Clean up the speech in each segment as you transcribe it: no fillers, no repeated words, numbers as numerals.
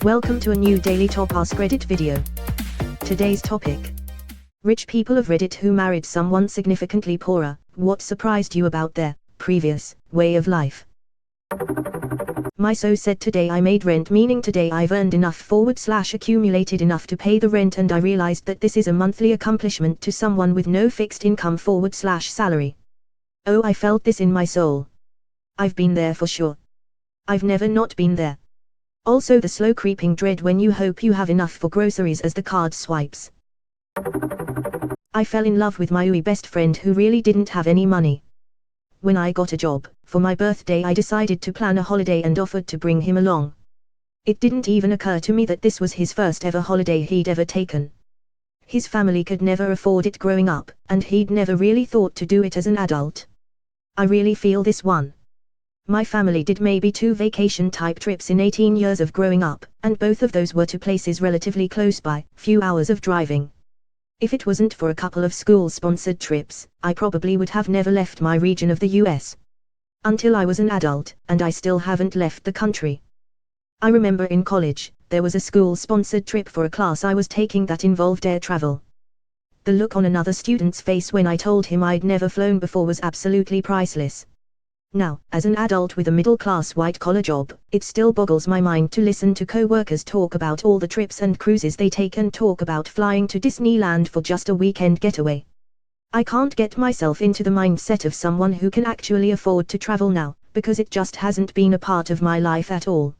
Welcome to a new daily top Askreddit video. Today's topic: rich people of Reddit who married someone significantly poorer. What surprised you about their previous way of life? My so said today I made rent, meaning today I've earned enough / accumulated enough to pay the rent, and I realized that this is a monthly accomplishment to someone with no fixed income / salary. Oh, I felt this in my soul. I've been there for sure. I've never not been there. Also the slow creeping dread when you hope you have enough for groceries as the card swipes. I fell in love with my best friend who really didn't have any money. When I got a job, for my birthday I decided to plan a holiday and offered to bring him along. It didn't even occur to me that this was his first ever holiday he'd ever taken. His family could never afford it growing up, and he'd never really thought to do it as an adult. I really feel this one. My family did maybe 2 vacation-type trips in 18 years of growing up, and both of those were to places relatively close by, few hours of driving. If it wasn't for a couple of school-sponsored trips, I probably would have never left my region of the US. Until I was an adult, and I still haven't left the country. I remember in college, there was a school-sponsored trip for a class I was taking that involved air travel. The look on another student's face when I told him I'd never flown before was absolutely priceless. Now, as an adult with a middle-class white-collar job, it still boggles my mind to listen to co-workers talk about all the trips and cruises they take and talk about flying to Disneyland for just a weekend getaway. I can't get myself into the mindset of someone who can actually afford to travel now, because it just hasn't been a part of my life at all.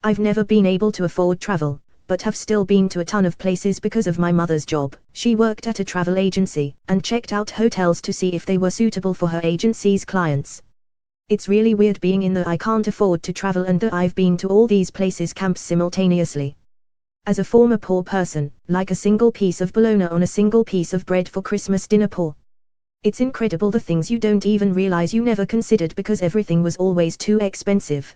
I've never been able to afford travel, but have still been to a ton of places because of my mother's job. She worked at a travel agency, and checked out hotels to see if they were suitable for her agency's clients. It's really weird being in the I can't afford to travel and the I've been to all these places camps simultaneously. As a former poor person, like a single piece of bologna on a single piece of bread for Christmas dinner poor. It's incredible the things you don't even realize you never considered because everything was always too expensive.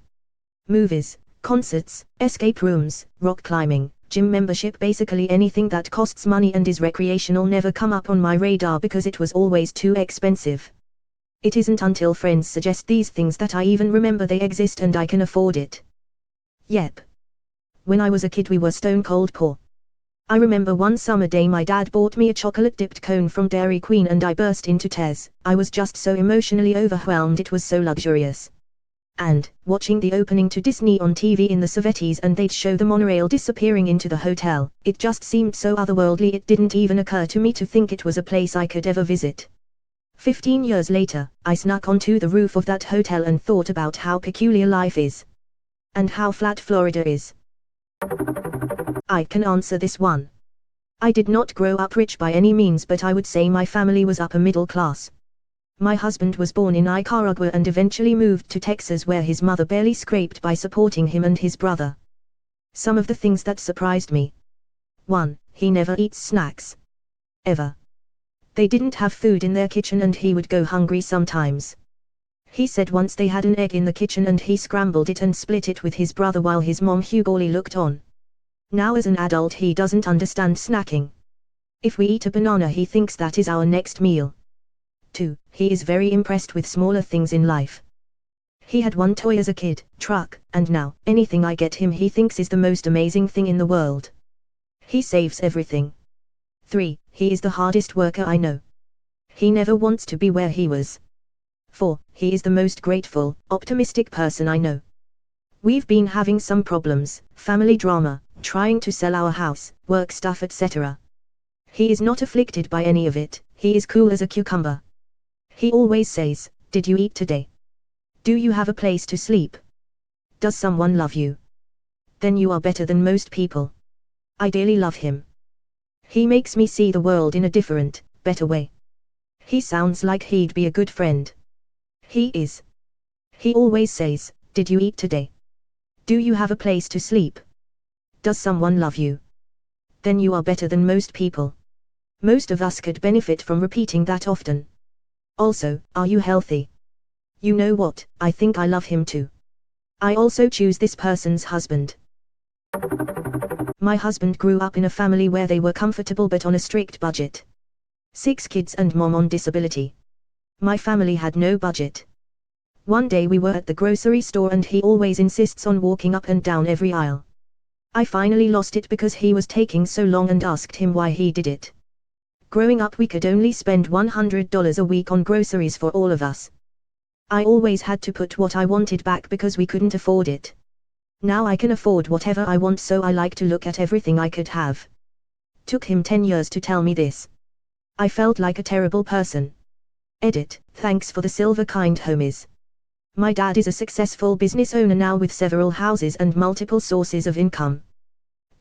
Movies, concerts, escape rooms, rock climbing, gym membership, basically anything that costs money and is recreational never come up on my radar because it was always too expensive. It isn't until friends suggest these things that I even remember they exist and I can afford it. Yep. When I was a kid we were stone cold poor. I remember one summer day my dad bought me a chocolate dipped cone from Dairy Queen and I burst into tears. I was just so emotionally overwhelmed, it was so luxurious. And, watching the opening to Disney on TV in the 70s and they'd show the monorail disappearing into the hotel, it just seemed so otherworldly it didn't even occur to me to think it was a place I could ever visit. 15 years later, I snuck onto the roof of that hotel and thought about how peculiar life is. And how flat Florida is. I can answer this one. I did not grow up rich by any means, but I would say my family was upper middle class. My husband was born in Nicaragua and eventually moved to Texas where his mother barely scraped by supporting him and his brother. Some of the things that surprised me. 1. He never eats snacks. Ever. They didn't have food in their kitchen and he would go hungry sometimes. He said once they had an egg in the kitchen and he scrambled it and split it with his brother while his mom hugely looked on. Now as an adult he doesn't understand snacking. If we eat a banana he thinks that is our next meal. 2. He is very impressed with smaller things in life. He had one toy as a kid, truck, and now, anything I get him he thinks is the most amazing thing in the world. He saves everything. 3. He is the hardest worker I know. He never wants to be where he was. 4. He is the most grateful, optimistic person I know. We've been having some problems, family drama, trying to sell our house, work stuff, etc. He is not afflicted by any of it, he is cool as a cucumber. He always says, "Did you eat today? Do you have a place to sleep? Does someone love you? Then you are better than most people." I dearly love him. He makes me see the world in a different, better way. He sounds like he'd be a good friend. He is. He always says, "Did you eat today? Do you have a place to sleep? Does someone love you? Then you are better than most people." Most of us could benefit from repeating that often. Also, are you healthy? You know what, I think I love him too. I also choose this person's husband. My husband grew up in a family where they were comfortable but on a strict budget. 6 kids and mom on disability. My family had no budget. One day we were at the grocery store and he always insists on walking up and down every aisle. I finally lost it because he was taking so long and asked him why he did it. Growing up we could only spend $100 a week on groceries for all of us. I always had to put what I wanted back because we couldn't afford it. Now I can afford whatever I want, so I like to look at everything I could have. Took him 10 years to tell me this. I felt like a terrible person. Edit, thanks for the silver, kind homies. My dad is a successful business owner now with several houses and multiple sources of income.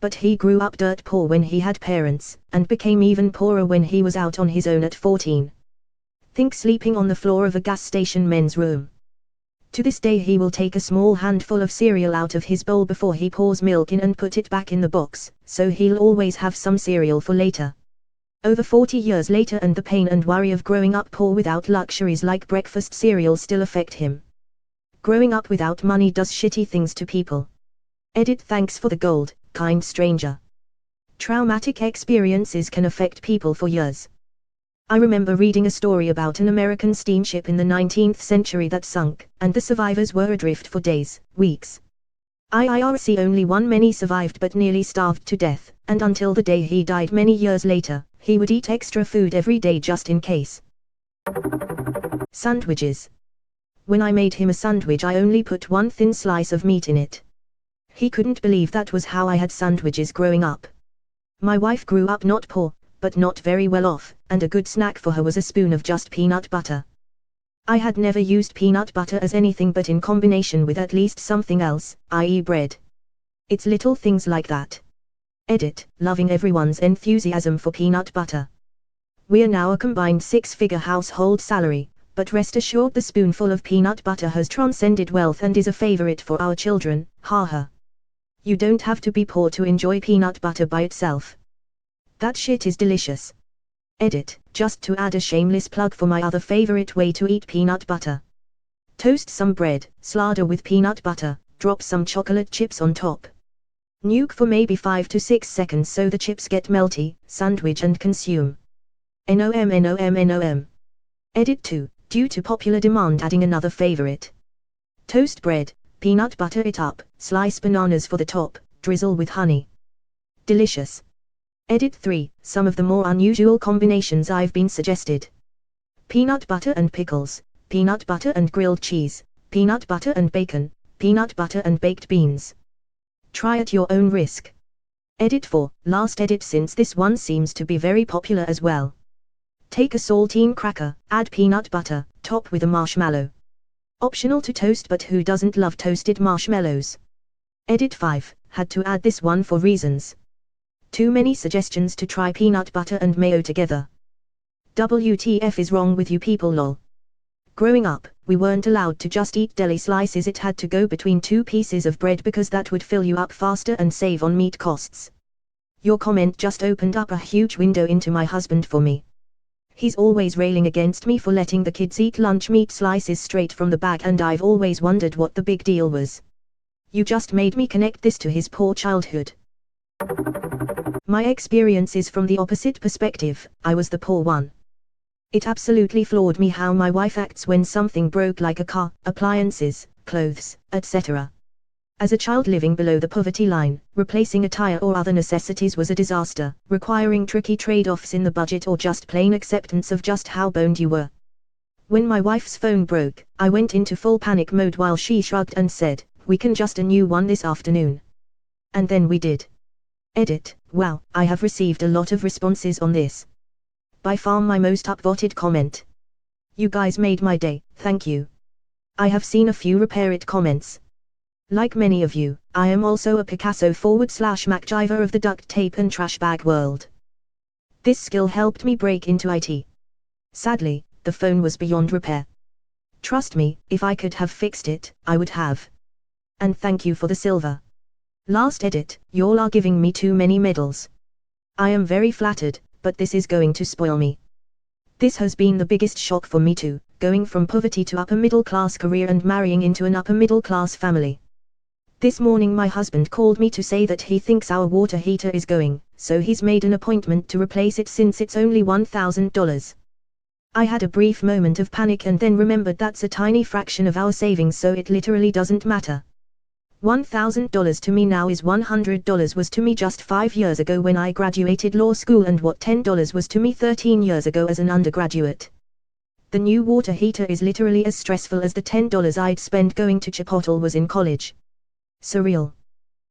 But he grew up dirt poor when he had parents, and became even poorer when he was out on his own at 14. Think sleeping on the floor of a gas station men's room. To this day he will take a small handful of cereal out of his bowl before he pours milk in and put it back in the box, so he'll always have some cereal for later. Over 40 years later, and the pain and worry of growing up poor without luxuries like breakfast cereal still affect him. Growing up without money does shitty things to people. Edit, thanks for the gold, kind stranger. Traumatic experiences can affect people for years. I remember reading a story about an American steamship in the 19th century that sunk, and the survivors were adrift for days, weeks. IRC only one many survived but nearly starved to death, and until the day he died many years later, he would eat extra food every day just in case. Sandwiches. When I made him a sandwich I only put one thin slice of meat in it. He couldn't believe that was how I had sandwiches growing up. My wife grew up not poor, but not very well off, and a good snack for her was a spoon of just peanut butter. I had never used peanut butter as anything but in combination with at least something else, i.e. bread. It's little things like that. Edit, loving everyone's enthusiasm for peanut butter. We're now a combined 6-figure household salary, but rest assured the spoonful of peanut butter has transcended wealth and is a favorite for our children, haha. You don't have to be poor to enjoy peanut butter by itself. That shit is delicious. Edit, just to add a shameless plug for my other favorite way to eat peanut butter. Toast some bread, slather with peanut butter, drop some chocolate chips on top. Nuke for maybe 5 to 6 seconds so the chips get melty, sandwich and consume. NOM. Edit 2, due to popular demand adding another favorite. Toast bread, peanut butter it up, slice bananas for the top, drizzle with honey. Delicious. Edit 3, some of the more unusual combinations I've been suggested. Peanut butter and pickles, peanut butter and grilled cheese, peanut butter and bacon, peanut butter and baked beans. Try at your own risk. Edit 4, last edit since this one seems to be very popular as well. Take a saltine cracker, add peanut butter, top with a marshmallow. Optional to toast, but who doesn't love toasted marshmallows? Edit 5, had to add this one for reasons. Too many suggestions to try peanut butter and mayo together. WTF is wrong with you people lol. Growing up, we weren't allowed to just eat deli slices, it had to go between 2 pieces of bread because that would fill you up faster and save on meat costs. Your comment just opened up a huge window into my husband for me. He's always railing against me for letting the kids eat lunch meat slices straight from the bag, and I've always wondered what the big deal was. You just made me connect this to his poor childhood. My experience is from the opposite perspective, I was the poor one. It absolutely floored me how my wife acts when something broke, like a car, appliances, clothes, etc. As a child living below the poverty line, replacing a tire or other necessities was a disaster, requiring tricky trade-offs in the budget or just plain acceptance of just how boned you were. When my wife's phone broke, I went into full panic mode while she shrugged and said, "We can just a new one this afternoon." And then we did. Edit, wow, I have received a lot of responses on this. By far my most upvoted comment. You guys made my day, thank you. I have seen a few repair it comments. Like many of you, I am also a Picasso / MacGyver of the duct tape and trash bag world. This skill helped me break into IT. Sadly, the phone was beyond repair. Trust me, if I could have fixed it, I would have. And thank you for the silver. Last edit, y'all are giving me too many medals. I am very flattered, but this is going to spoil me. This has been the biggest shock for me too, going from poverty to upper middle class career and marrying into an upper middle class family. This morning my husband called me to say that he thinks our water heater is going, so he's made an appointment to replace it since it's only $1,000. I had a brief moment of panic and then remembered that's a tiny fraction of our savings, so it literally doesn't matter. $1,000 to me now is $100 was to me just 5 years ago when I graduated law school, and what $10 was to me 13 years ago as an undergraduate. The new water heater is literally as stressful as the $10 I'd spend going to Chipotle was in college. Surreal.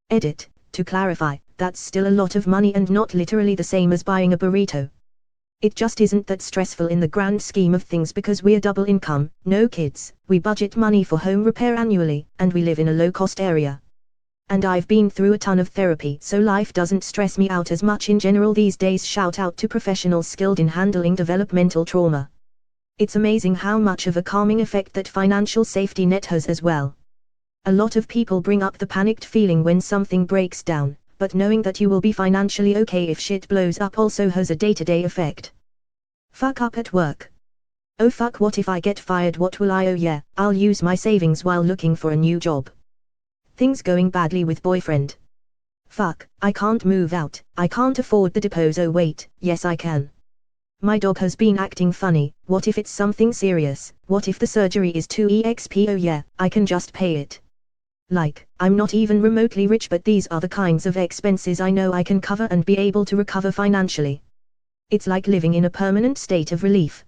Edit. To clarify, that's still a lot of money and not literally the same as buying a burrito. It just isn't that stressful in the grand scheme of things because we're double income, no kids, we budget money for home repair annually, and we live in a low-cost area. And I've been through a ton of therapy, so life doesn't stress me out as much in general these days. Shout out to professionals skilled in handling developmental trauma. It's amazing how much of a calming effect that financial safety net has as well. A lot of people bring up the panicked feeling when something breaks down, but knowing that you will be financially okay if shit blows up also has a day-to-day effect. Fuck up at work. Oh fuck, what if I get fired? What will I? Oh yeah, I'll use my savings while looking for a new job. Things going badly with boyfriend. Fuck, I can't move out, I can't afford the depots. Oh wait, yes I can. My dog has been acting funny, what if it's something serious? What if the surgery is too exp? Oh yeah, I can just pay it. Like, I'm not even remotely rich, but these are the kinds of expenses I know I can cover and be able to recover financially. It's like living in a permanent state of relief.